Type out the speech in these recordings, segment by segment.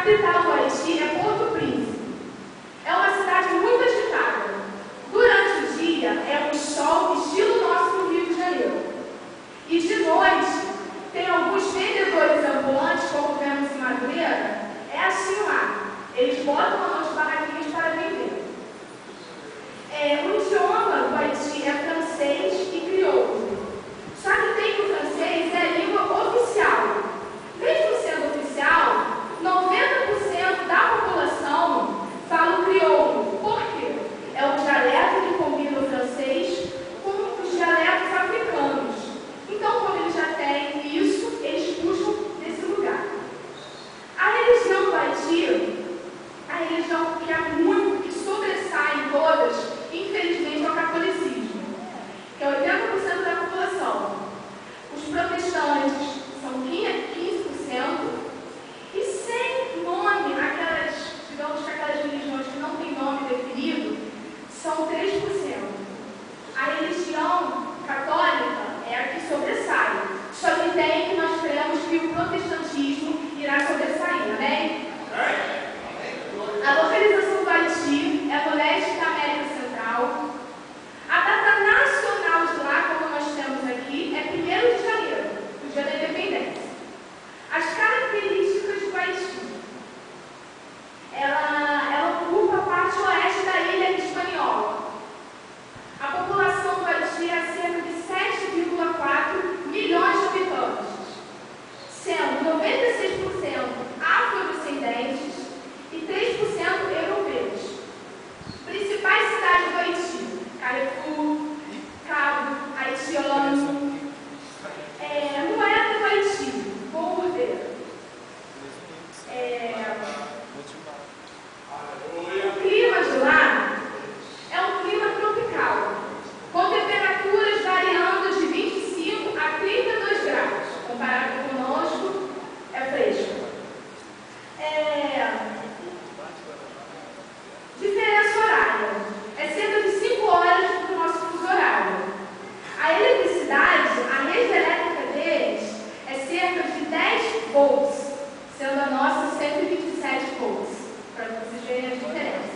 capital do Haiti é Porto Príncipe. É uma cidade muito agitada. Durante o dia é um sol estilo nosso no Rio de Janeiro. E de noite tem alguns vendedores ambulantes, como vemos em Madureira. É assim lá. Eles botam as barraquinhas para vender. O idioma do Haiti é francês e crioulo. Só que tem que o francês é a língua oficial. Mesmo sendo oficial, 90% da população fala o crioulo. Por quê? É o dialeto que combina o francês com os dialetos africanos. Então, como eles já têm isso, eles puxam desse lugar. A religião do Haiti, a religião que é muito, que sobressai em todas, infelizmente, é o catolicismo, que é 80% da população. Os protestantes são 15%, e sem nome, digamos que aquelas religiões que não têm nome definido, são 3%. A religião católica é a que sobressai. Só que tem que nós cremos que o protestantismo irá sobressair, amém? A localização do Haiti é no leste da América Central. A data nacional de lá, como nós temos aqui, é 1º de janeiro, o dia da independência. As características do Haiti. Ela ocupa a parte oeste da ilha espanhola. A população do Haiti é cerca de 7,4 milhões de habitantes, sendo 96% afrodescendentes e 3% europeus. Principais cidades do Haiti: Carrefour, Cabo, Haitiano, Moeda do Haiti, Bourdes. O clima de lá é um clima tropical, com temperaturas variando de 25 a 32 graus. Comparado conosco, é fresco. Diferença horária. É cerca de 5 horas do nosso fuso horário. A eletricidade, a rede elétrica deles, é cerca de 10 volts, sendo a nossa 127 volts, para vocês verem a diferença.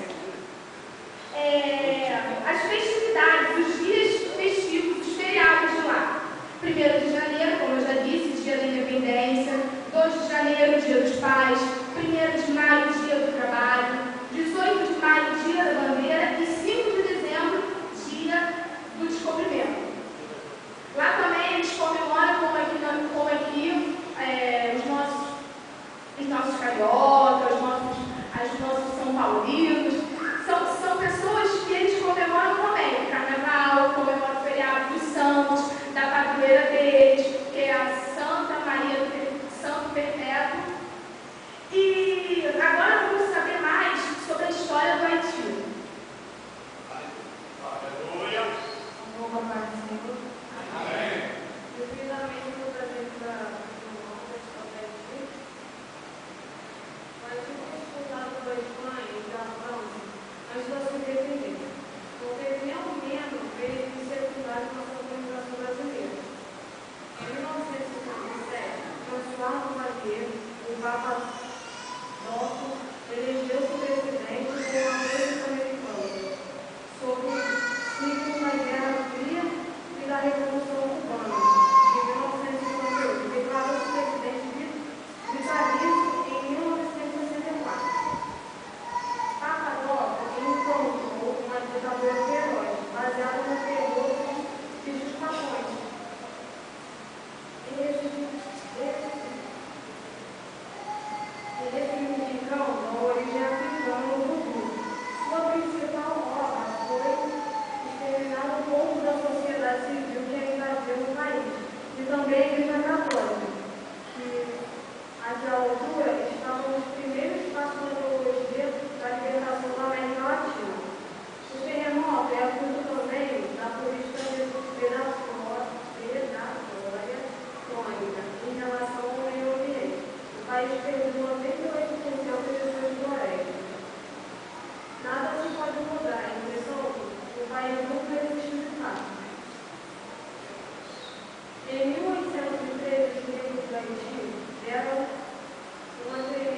As festividades, os dias festivos, os feriados de lá. 1º de janeiro, como eu já disse, dia da independência. 2 de janeiro, dia dos pais. 1º de maio, dia do trabalho. 18 de maio, dia da bandeira. E 5 de dezembro, dia do descobrimento. Lá também eles comemoram, como aqui os nossos cariocas, os nossos São Paulinos. São pessoas que eles comemoram também o carnaval, comemoram o feriado dos santos, da padroeira deles, que é a Santa Maria do Santo Perpétuo. E agora vamos saber mais sobre a história do Haiti. Aleluia! Vamos falar do Senhor. Amém! Primeiramente, eu vou trazer para o história do Haiti. O Haiti foi disputado pela Espanha e pela França antes da sua independência. Não teve nem ao menos vezes de secundário na sua organização brasileira. Em 1957, François Duvalier, o Papa Nosso, elegeu-se presidente com a força americana, sob o signo da Guerra Fria e da Revolução Cubana, de 1958. Declarou-se presidente vitalício em 1964. Papa Nosso implantou uma ditadura feroz, baseada no terror de justificações. Reivindicando a origem africana no mundo. Sua principal obra foi exterminar o povo da sociedade civil que ainda havia no país, e também a Igreja Católica, que até a altura estavam nos primeiros passos da teologia da libertação da América Latina. O terremoto é fruto também da política predatoria crônica em relação ao Meio Oriente. O país perdeu 98% das pessoas do Oeste. Nada se pode mudar, a impressão que o país nunca existiu de fato. Em 1813, os negros do Haiti deram uma tremenda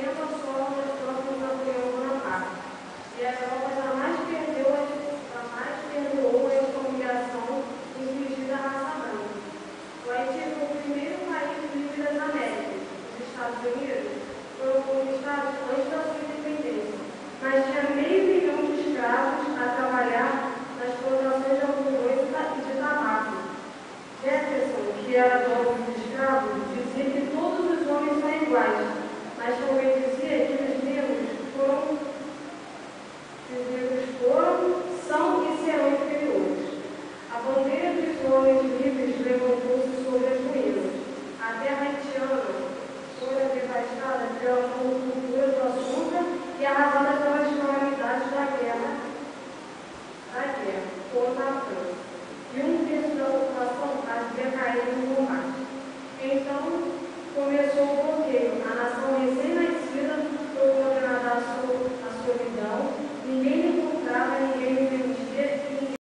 a razão